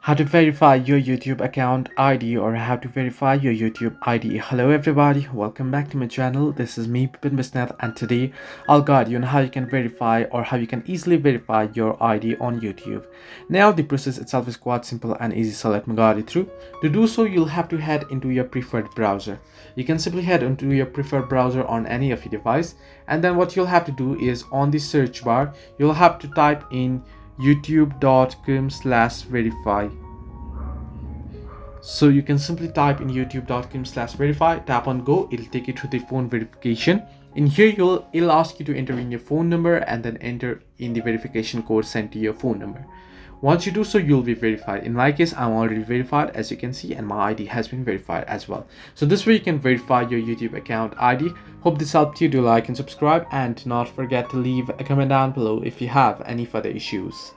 How to verify your YouTube account ID or how to verify your YouTube ID. Hello everybody, welcome back to my channel. This is me Pipin Bisnath, and today I'll guide you on how you can verify or how you can easily verify your ID on YouTube. Now the process itself is quite simple and easy, so let me guide you through. To do so, you'll have to head into your preferred browser. You can simply head into your preferred browser on any of your device, and then what you'll have to do is on the search bar you'll have to type in youtube.com/verify. So you can simply type in youtube.com/verify, tap on go, it'll take you to the phone verification. In here it'll ask you to enter in your phone number and then enter in the verification code sent to your phone number. Once you do so, you'll be verified. In my case, I'm already verified, as you can see, and my ID has been verified as well. So this way you can verify your YouTube account ID. Hope this helped you. Do like and subscribe, and do not forget to leave a comment down below if you have any further issues.